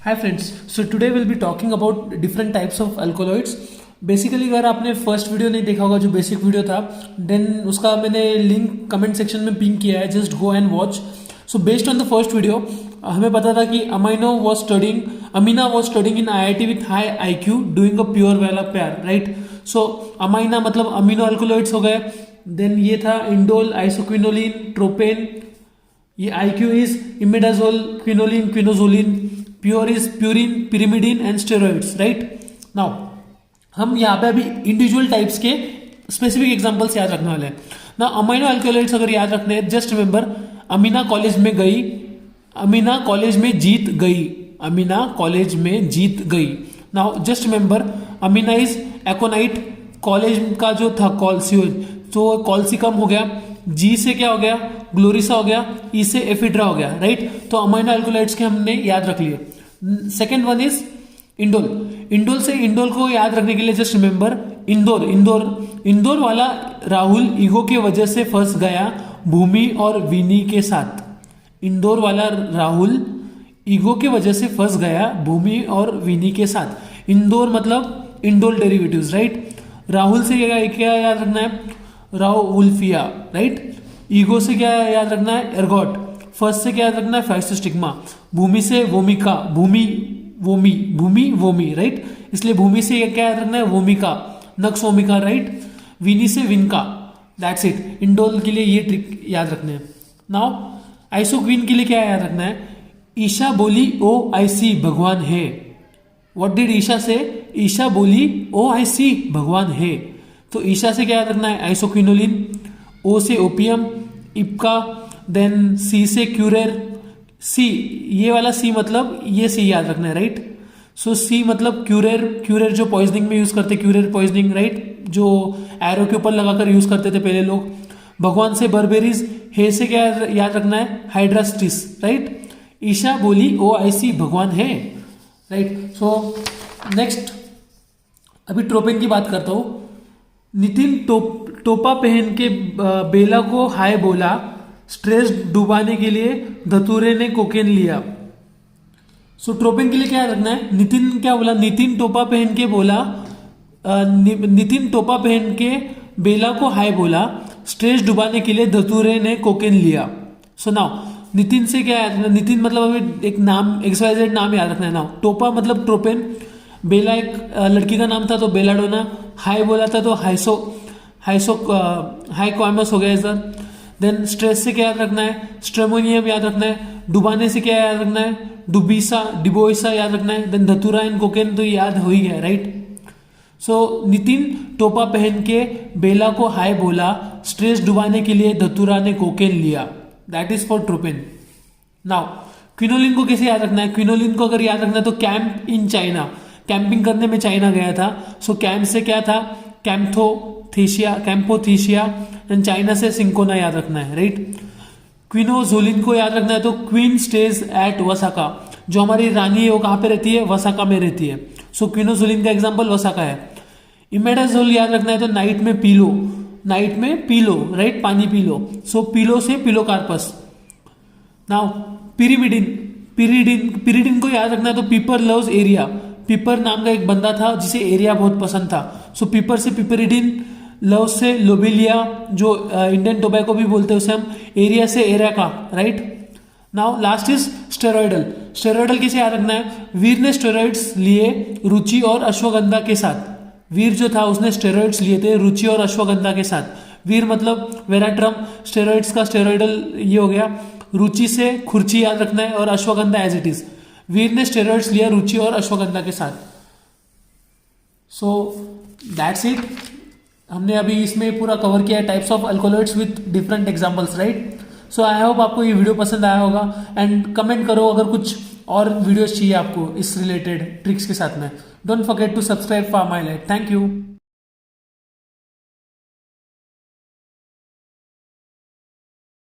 Hi friends, so today will be talking about different types of alkaloids. Basically अगर आपने first video नहीं देखा होगा जो बेसिक वीडियो था, देन उसका मैंने लिंक कमेंट सेक्शन में पिन किया है, just go and watch. So based on the first video हमें पता था कि Amina was studying in IIT with high IQ doing a pure वाला प्यार, राइट। सो अमीना मतलब अमीनो अल्कोलॉइड्स हो गए। देन ये था इंडोल, आइसोक्विनोलिन, ट्रोपेन। ये IQ is imidazole, quinoline, quinazoline. Pure is purine, pyrimidine and steroids, right. Now हम यहाँ पे अभी इंडिविजुअल टाइप्स के स्पेसिफिक एग्जांपल्स याद रखने वाले हैं ना। अमीनो अल्कोलॉइड्स अगर याद रखने हैं, जस्ट रिमेंबर अमीना कॉलेज में गई, अमीना कॉलेज में जीत गई, अमीना कॉलेज में जीत गई। Now just remember Amina is aconite, college का जो था कॉल्सियो, तो कॉल्सिकम हो गया, जी से क्या हो गया, ग्लोरिसा हो गया, ई से एफिड्रा हो गया, राइट। तो अमीनो अल्कोलॉइड्स के हमने याद रख लिए। Second one is indole. Indole से इंडोल को याद रखने के लिए जस्ट रिमेंबर इंदौर वाला राहुल ईगो के वजह से फंस गया भूमि और विनी के साथ। इंदौर वाला राहुल ईगो के वजह से फंस गया भूमि और विनी के साथ। इंदौर मतलब इंडोल डेरिवेटिव्स, राइट। राहुल से क्या याद रखना है, राहुल्फिया, राइट। ईगो से क्या याद रखना है, एर्गोट। फर्स्ट से क्या याद रखना है, फाइस्टोस्टिग्मा। भूमि से वोमिका, भूमि, राइट। इसलिए भूमि से क्या याद रखना है, वोमिका, नक्स वोमिका, राइट। विनी से विनका, दैट्स इट। इंडोल के लिए ये ट्रिक याद रखने हैं। नाउ आइसोक्विन के लिए क्या याद रखना है, ईशा बोली OIC भगवान है। व्हाट डिड ईशा से, ईशा बोली OIC भगवान है। तो ईशा से क्या याद रखना है, आइसोक्विनोलिन। O से ओपियम, इप्का। देन C से क्यूरेर। C, ये वाला C मतलब ये C याद रखना है, राइट। सो C मतलब क्यूरेर जो पॉइजनिंग में यूज करते, क्यूरेर पॉइजनिंग, राइट, जो एरो के ऊपर लगाकर यूज करते थे पहले लोग। भगवान से बर्बेरीज। हे से क्या याद रखना है, हाइड्रास्टिस, राइट। ईशा बोली OIC भगवान है, राइट। सो नेक्स्ट अभी ट्रोपेन की बात करता हूं। नितिन टोपा पहन के बेला को हाय बोला, स्ट्रेस डुबाने के लिए धतूरे ने कोकेन लिया। सो ट्रोपेन के लिए क्या रखना है, नितिन क्या बोला, नितिन टोपा पहन के बोला, नितिन टोपा पहन के बेला को हाय बोला, स्ट्रेस डुबाने के लिए धतूरे ने कोकेन लिया। सो नाउ नितिन से क्या याद रखना, नितिन मतलब हमें एक नाम, XYZ नाम याद रखना है। नाउ टोपा मतलब ट्रोपेन, बेला एक लड़की का नाम था तो बेलाडोना, हाई बोला था तो हाइकोइमस हो गया इधर। देन स्ट्रेस से क्या याद रखना है, स्ट्रेमोनियम याद रखना है। डुबाने से क्या याद रखना है, डिबोइसा याद रखना है। देन धतूरा एंड कोकेन तो याद हो ही गया, राइट। सो नितिन टोपा पहन के बेला को हाय बोला, स्ट्रेस डुबाने के लिए धतूरा ने कोकेन लिया, that is for tropane. Now quinoline को कैसे याद रखना है, क्विनोलिन को अगर याद रखना है तो कैंप इन चाइना, कैंपिंग करने में चाइना गया था। सो कैंप से क्या था, कैम्पोथीसिया, एंड चाइना से सिंकोना याद रखना है, राइट। क्विनोजोलिन को याद रखना है तो क्वीन स्टेज एट वसाका, जो हमारी रानी है वो कहाँ पे रहती है, वसाका में रहती है। सो क्विनोजोलिन का एग्जांपल वसाका है। इमेडाजोल याद रखना है तो नाइट में पी लो, राइट, पानी पी लो। सो पीलो से पिलोकार्पस। नाउ पिरिडिन को याद रखना है तो पीपर लव्स एरिया, पीपर नाम का एक बंदा था जिसे एरिया बहुत पसंद था। सो पीपर से पिपरिडिन, लव से लोबेलिया, जो इंडियन टोबैको भी बोलते हैं उसे हम, एरिया से areca, right. Now last is steroidal कैसे याद रखना है, वीर ने स्टेरॉइड्स लिए रुचि और अश्वगंधा के साथ। वीर जो था उसने स्टेरॉइड्स लिए थे रुचि और अश्वगंधा के साथ। वीर मतलब वेराट्रम, स्टेरॉइड्स का स्टेरॉइडल ये हो गया। रुचि से खुर्ची याद रखना है और अश्वगंधा एज इट इज। वीर ने स्टेरॉइड्स लिया रुचि और अश्वगंधा के साथ। So that's it. हमने अभी इसमें पूरा कवर किया है types of alkaloids with different examples, right. So I hope आपको ये वीडियो पसंद आया होगा, एंड कमेंट करो अगर कुछ और वीडियोस चाहिए आपको इस रिलेटेड ट्रिक्स के साथ में। Don't forget to subscribe for my life. Thank you.